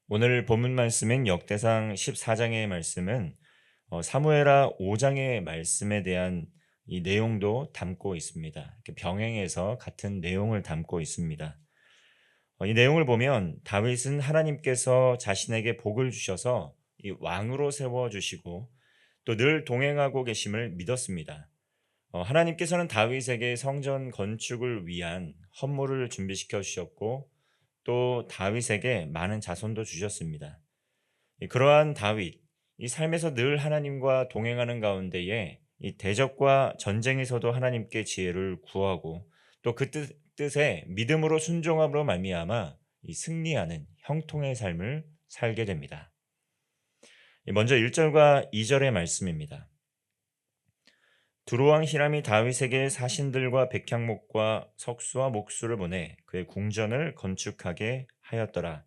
오늘 본문 말씀인 역대상 14장의 말씀은 사무엘하 5장의 말씀에 대한 이 내용도 담고 있습니다. 이렇게 병행해서 같은 내용을 담고 있습니다. 이 내용을 보면 다윗은 하나님께서 자신에게 복을 주셔서 이 왕으로 세워 주시고 또 늘 동행하고 계심을 믿었습니다. 하나님께서는 다윗에게 성전 건축을 위한 헌물을 준비시켜 주셨고 또 다윗에게 많은 자손도 주셨습니다. 그러한 다윗, 이 삶에서 늘 하나님과 동행하는 가운데에 이 대적과 전쟁에서도 하나님께 지혜를 구하고 또 그 뜻에 믿음으로 순종함으로 말미암아 이 승리하는 형통의 삶을 살게 됩니다. 먼저 1절과 2절의 말씀입니다. 두로왕 히람이 다윗에게 사신들과 백향목과 석수와 목수를 보내 그의 궁전을 건축하게 하였더라.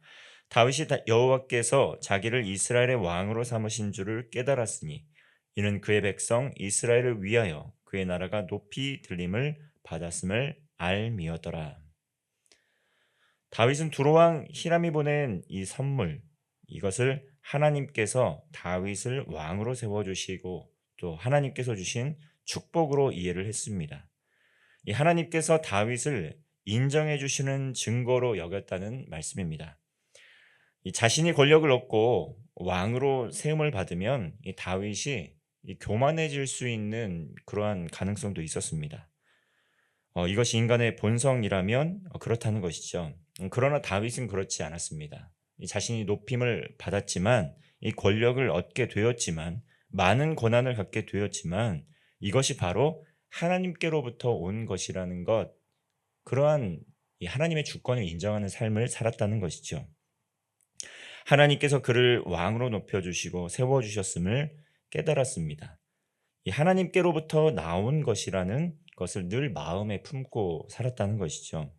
다윗이 여호와께서 자기를 이스라엘의 왕으로 삼으신 줄을 깨달았으니 이는 그의 백성 이스라엘을 위하여 그의 나라가 높이 들림을 받았음을 알미었더라. 다윗은 두로왕 히람이 보낸 이 선물, 이것을 하나님께서 다윗을 왕으로 세워주시고 또 하나님께서 주신 축복으로 이해를 했습니다. 이 하나님께서 다윗을 인정해 주시는 증거로 여겼다는 말씀입니다. 이 자신이 권력을 얻고 왕으로 세움을 받으면 이 다윗이 이 교만해질 수 있는 그러한 가능성도 있었습니다. 이것이 인간의 본성이라면 그렇다는 것이죠. 그러나 다윗은 그렇지 않았습니다. 이 자신이 높임을 받았지만 이 권력을 얻게 되었지만 많은 권한을 갖게 되었지만 이것이 바로 하나님께로부터 온 것이라는 것, 그러한 이 하나님의 주권을 인정하는 삶을 살았다는 것이죠. 하나님께서 그를 왕으로 높여주시고 세워주셨음을 깨달았습니다. 이 하나님께로부터 나온 것이라는 것을 늘 마음에 품고 살았다는 것이죠.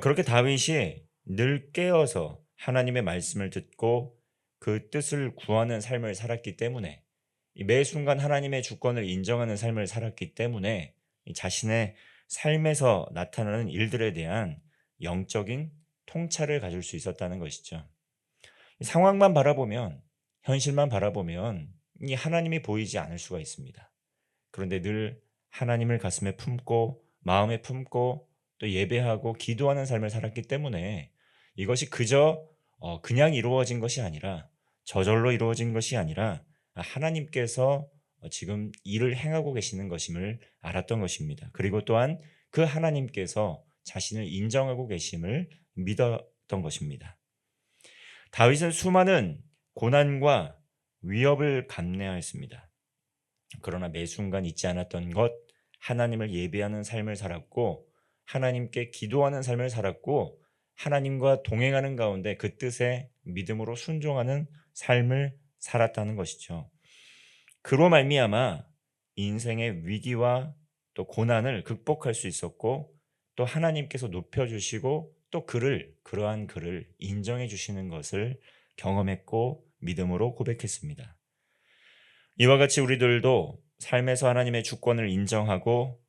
그렇게 다윗이 늘 깨어서 하나님의 말씀을 듣고 그 뜻을 구하는 삶을 살았기 때문에 매 순간 하나님의 주권을 인정하는 삶을 살았기 때문에 자신의 삶에서 나타나는 일들에 대한 영적인 통찰을 가질 수 있었다는 것이죠. 상황만 바라보면, 현실만 바라보면 이 하나님이 보이지 않을 수가 있습니다. 그런데 늘 하나님을 가슴에 품고 마음에 품고 또 예배하고 기도하는 삶을 살았기 때문에 이것이 그저 그냥 이루어진 것이 아니라, 저절로 이루어진 것이 아니라 하나님께서 지금 일을 행하고 계시는 것임을 알았던 것입니다. 그리고 또한 그 하나님께서 자신을 인정하고 계심을 믿었던 것입니다. 다윗은 수많은 고난과 위협을 감내하였습니다. 그러나 매 순간 잊지 않았던 것, 하나님을 예배하는 삶을 살았고 하나님께 기도하는 삶을 살았고 하나님과 동행하는 가운데 그 뜻에 믿음으로 순종하는 삶을 살았다는 것이죠. 그로 말미암아 인생의 위기와 또 고난을 극복할 수 있었고 또 하나님께서 높여주시고 또 그러한 그를 인정해 주시는 것을 경험했고 믿음으로 고백했습니다. 이와 같이 우리들도 삶에서 하나님의 주권을 인정하고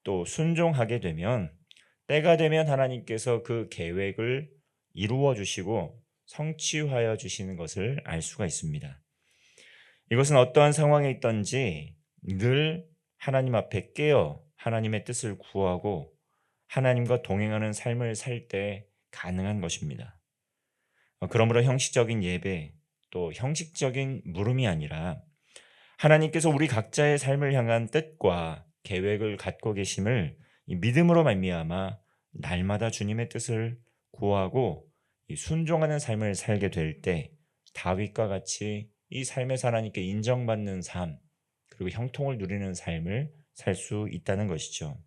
또 순종하게 되면 때가 되면 하나님께서 그 계획을 이루어 주시고 성취하여 주시는 것을 알 수가 있습니다. 이것은 어떠한 상황에 있든지 늘 하나님 앞에 깨어 하나님의 뜻을 구하고 하나님과 동행하는 삶을 살 때 가능한 것입니다. 그러므로 형식적인 예배 또 형식적인 물음이 아니라 하나님께서 우리 각자의 삶을 향한 뜻과 계획을 갖고 계심을 이 믿음으로 말미암아 날마다 주님의 뜻을 구하고 이 순종하는 삶을 살게 될 때 다윗과 같이 이 삶에서 하나님께 인정받는 삶 그리고 형통을 누리는 삶을 살 수 있다는 것이죠.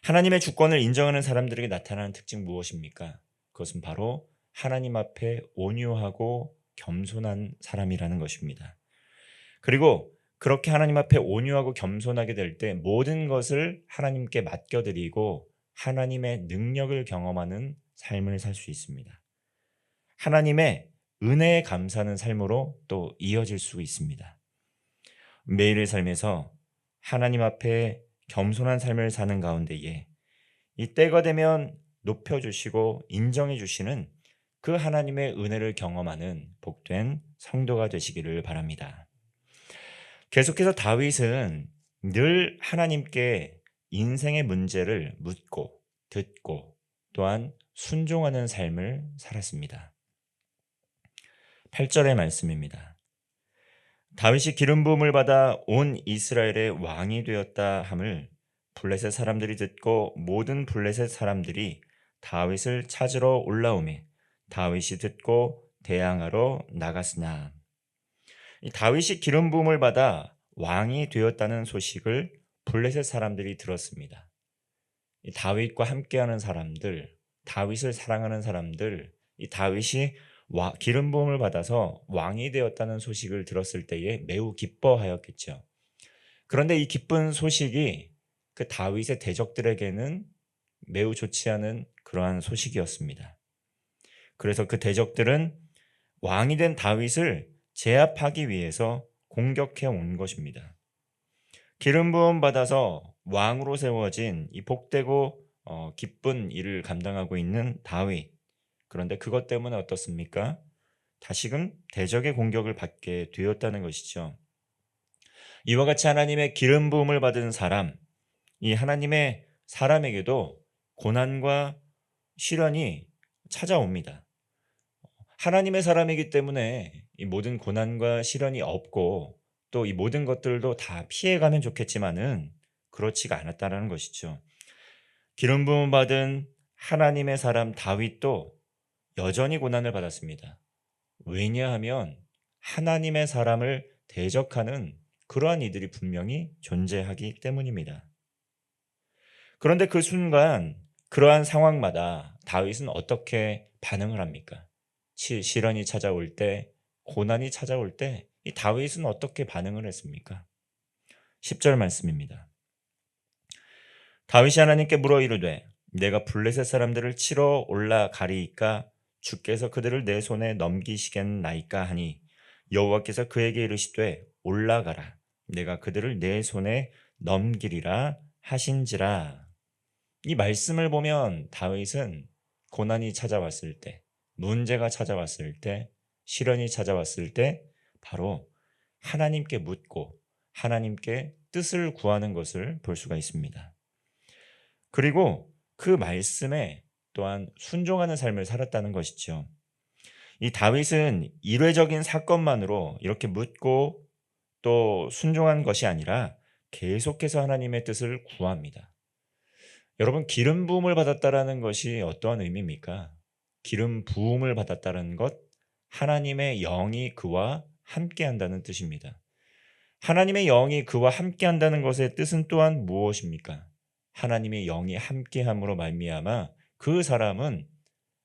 하나님의 주권을 인정하는 사람들에게 나타나는 특징 무엇입니까? 그것은 바로 하나님 앞에 온유하고 겸손한 사람이라는 것입니다. 그리고 그렇게 하나님 앞에 온유하고 겸손하게 될 때 모든 것을 하나님께 맡겨드리고 하나님의 능력을 경험하는 삶을 살 수 있습니다. 하나님의 은혜에 감사하는 삶으로 또 이어질 수 있습니다. 매일의 삶에서 하나님 앞에 겸손한 삶을 사는 가운데에 이 때가 되면 높여주시고 인정해 주시는 그 하나님의 은혜를 경험하는 복된 성도가 되시기를 바랍니다. 계속해서 다윗은 늘 하나님께 인생의 문제를 묻고 듣고 또한 순종하는 삶을 살았습니다. 8절의 말씀입니다. 다윗이 기름 부음을 받아 온 이스라엘의 왕이 되었다 함을 블레셋 사람들이 듣고 모든 블레셋 사람들이 다윗을 찾으러 올라오매 다윗이 듣고 대항하러 나갔으나, 이 다윗이 기름 부음을 받아 왕이 되었다는 소식을 블레셋 사람들이 들었습니다. 이 다윗과 함께하는 사람들, 다윗을 사랑하는 사람들, 이 다윗이 기름 부음을 받아서 왕이 되었다는 소식을 들었을 때에 매우 기뻐하였겠죠. 그런데 이 기쁜 소식이 그 다윗의 대적들에게는 매우 좋지 않은 그러한 소식이었습니다. 그래서 그 대적들은 왕이 된 다윗을 제압하기 위해서 공격해 온 것입니다. 기름 부음 받아서 왕으로 세워진 이 복되고 기쁜 일을 감당하고 있는 다윗. 그런데 그것 때문에 어떻습니까? 다시금 대적의 공격을 받게 되었다는 것이죠. 이와 같이 하나님의 기름 부음을 받은 사람, 이 하나님의 사람에게도 고난과 시련이 찾아옵니다. 하나님의 사람이기 때문에 이 모든 고난과 시련이 없고 또 이 모든 것들도 다 피해가면 좋겠지만은 그렇지가 않았다는 것이죠. 기름 부음 받은 하나님의 사람 다윗도 여전히 고난을 받았습니다. 왜냐하면 하나님의 사람을 대적하는 그러한 이들이 분명히 존재하기 때문입니다. 그런데 그 순간 그러한 상황마다 다윗은 어떻게 반응을 합니까? 시련이 찾아올 때, 고난이 찾아올 때 이 다윗은 어떻게 반응을 했습니까? 10절 말씀입니다. 다윗이 하나님께 물어 이르되 내가 블레셋 사람들을 치러 올라가리이까 주께서 그들을 내 손에 넘기시겠나이까 하니 여호와께서 그에게 이르시되 올라가라 내가 그들을 내 손에 넘기리라 하신지라. 이 말씀을 보면 다윗은 고난이 찾아왔을 때, 문제가 찾아왔을 때, 시련이 찾아왔을 때 바로 하나님께 묻고 하나님께 뜻을 구하는 것을 볼 수가 있습니다. 그리고 그 말씀에 또한 순종하는 삶을 살았다는 것이죠. 이 다윗은 일회적인 사건만으로 이렇게 묻고 또 순종한 것이 아니라 계속해서 하나님의 뜻을 구합니다. 여러분, 기름 부음을 받았다라는 것이 어떠한 의미입니까? 기름 부음을 받았다는 것, 하나님의 영이 그와 함께한다는 뜻입니다. 하나님의 영이 그와 함께한다는 것의 뜻은 또한 무엇입니까? 하나님의 영이 함께함으로 말미암아 그 사람은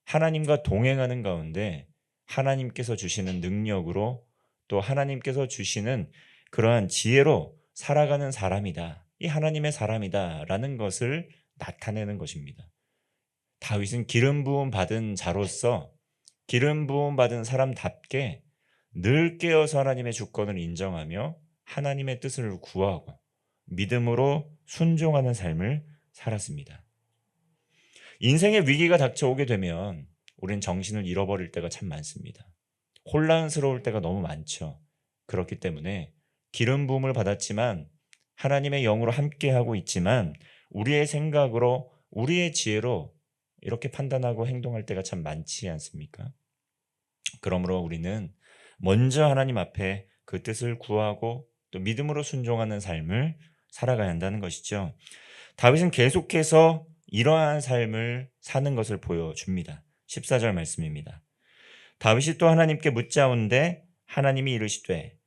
하나님과 동행하는 가운데 하나님께서 주시는 능력으로 또 하나님께서 주시는 그러한 지혜로 살아가는 사람이다. 이 하나님의 사람이다라는 것을 나타내는 것입니다. 다윗은 기름 부음 받은 자로서 기름 부음 받은 사람답게 늘 깨어서 하나님의 주권을 인정하며 하나님의 뜻을 구하고 믿음으로 순종하는 삶을 살았습니다. 인생의 위기가 닥쳐오게 되면 우린 정신을 잃어버릴 때가 참 많습니다. 혼란스러울 때가 너무 많죠. 그렇기 때문에 기름 부음을 받았지만 하나님의 영으로 함께하고 있지만 우리의 생각으로 우리의 지혜로 이렇게 판단하고 행동할 때가 참 많지 않습니까? 그러므로 우리는 먼저 하나님 앞에 그 뜻을 구하고 또 믿음으로 순종하는 삶을 살아가야 한다는 것이죠. 다윗은 계속해서 이러한 삶을 사는 것을 보여줍니다. 14절 말씀입니다. 다윗이 또 하나님께 묻자온데 하나님이 이르시되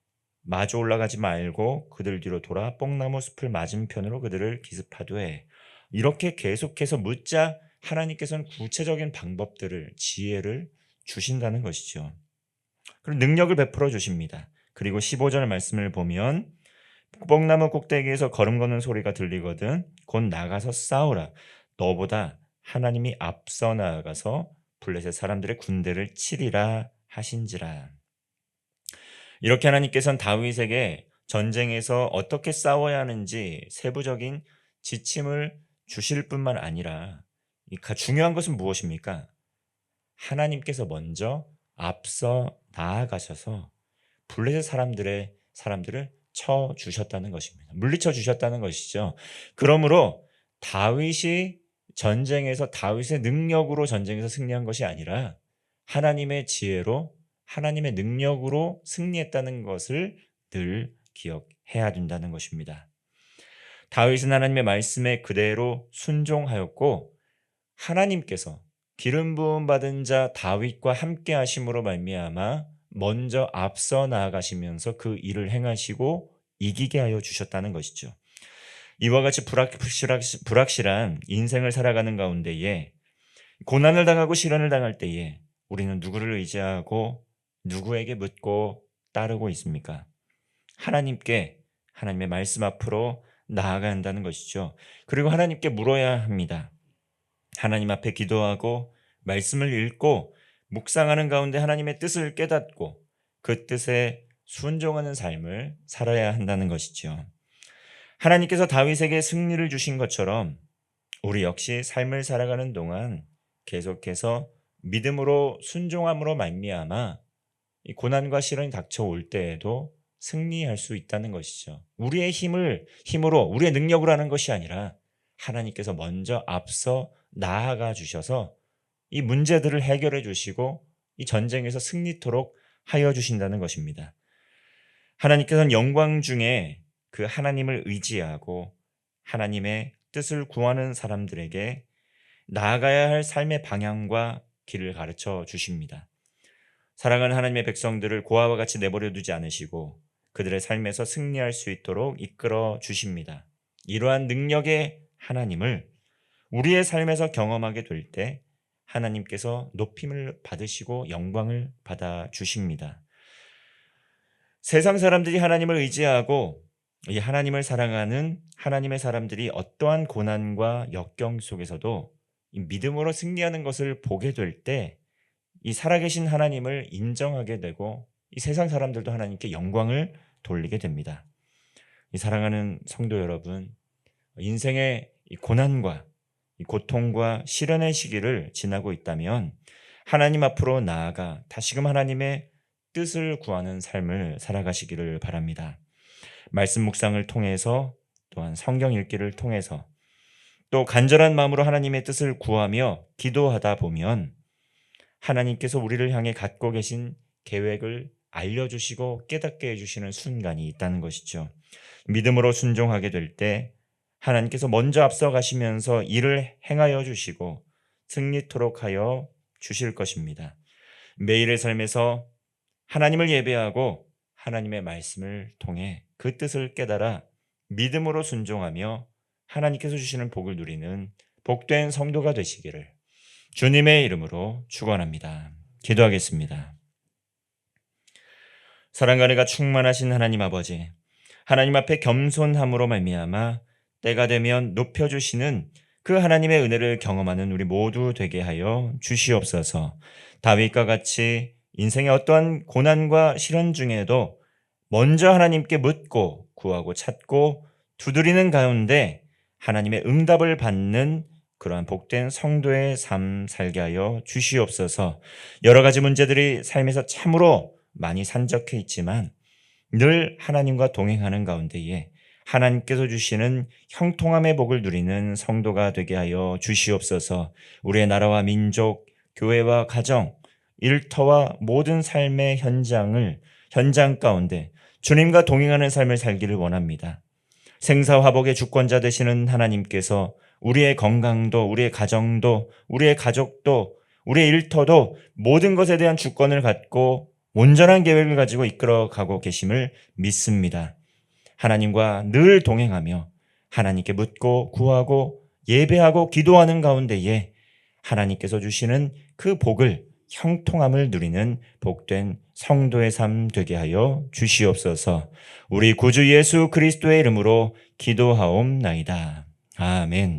마주 올라가지 말고 그들 뒤로 돌아 뽕나무 숲을 맞은편으로 그들을 기습하되. 이렇게 계속해서 묻자 하나님께서는 구체적인 방법들을 지혜를 주신다는 것이죠. 그리고 능력을 베풀어 주십니다. 그리고 15절 말씀을 보면 뽕나무 꼭대기에서 걸음 걷는 소리가 들리거든 곧 나가서 싸우라. 너보다 하나님이 앞서 나아가서 블레셋 사람들의 군대를 치리라 하신지라. 이렇게 하나님께서는 다윗에게 전쟁에서 어떻게 싸워야 하는지 세부적인 지침을 주실 뿐만 아니라 중요한 것은 무엇입니까? 하나님께서 먼저 앞서 나아가셔서 블레셋 사람들을 쳐 주셨다는 것입니다. 물리쳐 주셨다는 것이죠. 그러므로 다윗이 전쟁에서 다윗의 능력으로 전쟁에서 승리한 것이 아니라 하나님의 지혜로 하나님의 능력으로 승리했다는 것을 늘 기억해야 된다는 것입니다. 다윗은 하나님의 말씀에 그대로 순종하였고 하나님께서 기름 부음 받은 자 다윗과 함께 하심으로 말미암아 먼저 앞서 나아가시면서 그 일을 행하시고 이기게 하여 주셨다는 것이죠. 이와 같이 불확실한 인생을 살아가는 가운데에 고난을 당하고 시련을 당할 때에 우리는 누구를 의지하고 누구에게 묻고 따르고 있습니까? 하나님께, 하나님의 말씀 앞으로 나아가야 한다는 것이죠. 그리고 하나님께 물어야 합니다. 하나님 앞에 기도하고 말씀을 읽고 묵상하는 가운데 하나님의 뜻을 깨닫고 그 뜻에 순종하는 삶을 살아야 한다는 것이죠. 하나님께서 다윗에게 승리를 주신 것처럼 우리 역시 삶을 살아가는 동안 계속해서 믿음으로 순종함으로 말미암아 이 고난과 시련이 닥쳐올 때에도 승리할 수 있다는 것이죠. 우리의 힘으로 우리의 능력으로 하는 것이 아니라 하나님께서 먼저 앞서 나아가 주셔서 이 문제들을 해결해 주시고 이 전쟁에서 승리토록 하여 주신다는 것입니다. 하나님께서는 영광 중에 그 하나님을 의지하고 하나님의 뜻을 구하는 사람들에게 나아가야 할 삶의 방향과 길을 가르쳐 주십니다. 사랑하는 하나님의 백성들을 고아와 같이 내버려 두지 않으시고 그들의 삶에서 승리할 수 있도록 이끌어 주십니다. 이러한 능력의 하나님을 우리의 삶에서 경험하게 될 때 하나님께서 높임을 받으시고 영광을 받아 주십니다. 세상 사람들이 하나님을 의지하고 이 하나님을 사랑하는 하나님의 사람들이 어떠한 고난과 역경 속에서도 이 믿음으로 승리하는 것을 보게 될 때 이 살아계신 하나님을 인정하게 되고 이 세상 사람들도 하나님께 영광을 돌리게 됩니다. 이 사랑하는 성도 여러분, 인생의 이 고난과 이 고통과 시련의 시기를 지나고 있다면 하나님 앞으로 나아가 다시금 하나님의 뜻을 구하는 삶을 살아가시기를 바랍니다. 말씀 묵상을 통해서 또한 성경 읽기를 통해서 또 간절한 마음으로 하나님의 뜻을 구하며 기도하다 보면 하나님께서 우리를 향해 갖고 계신 계획을 알려주시고 깨닫게 해주시는 순간이 있다는 것이죠. 믿음으로 순종하게 될 때 하나님께서 먼저 앞서가시면서 일을 행하여 주시고 승리토록 하여 주실 것입니다. 매일의 삶에서 하나님을 예배하고 하나님의 말씀을 통해 그 뜻을 깨달아 믿음으로 순종하며 하나님께서 주시는 복을 누리는 복된 성도가 되시기를 주님의 이름으로 축원합니다. 기도하겠습니다. 사랑과 은혜가 충만하신 하나님 아버지, 하나님 앞에 겸손함으로 말미암아 때가 되면 높여주시는 그 하나님의 은혜를 경험하는 우리 모두 되게 하여 주시옵소서. 다윗과 같이 인생의 어떠한 고난과 시련 중에도 먼저 하나님께 묻고 구하고 찾고 두드리는 가운데 하나님의 응답을 받는 그러한 복된 성도의 삶 살게 하여 주시옵소서. 여러 가지 문제들이 삶에서 참으로 많이 산적해 있지만 늘 하나님과 동행하는 가운데에 하나님께서 주시는 형통함의 복을 누리는 성도가 되게 하여 주시옵소서. 우리의 나라와 민족, 교회와 가정, 일터와 모든 삶의 현장 가운데 주님과 동행하는 삶을 살기를 원합니다. 생사화복의 주권자 되시는 하나님께서 우리의 건강도, 우리의 가정도, 우리의 가족도, 우리의 일터도 모든 것에 대한 주권을 갖고 온전한 계획을 가지고 이끌어가고 계심을 믿습니다. 하나님과 늘 동행하며 하나님께 묻고 구하고 예배하고 기도하는 가운데에 하나님께서 주시는 그 복을 형통함을 누리는 복된 성도의 삶 되게 하여 주시옵소서. 우리 구주 예수 그리스도의 이름으로 기도하옵나이다. 아멘.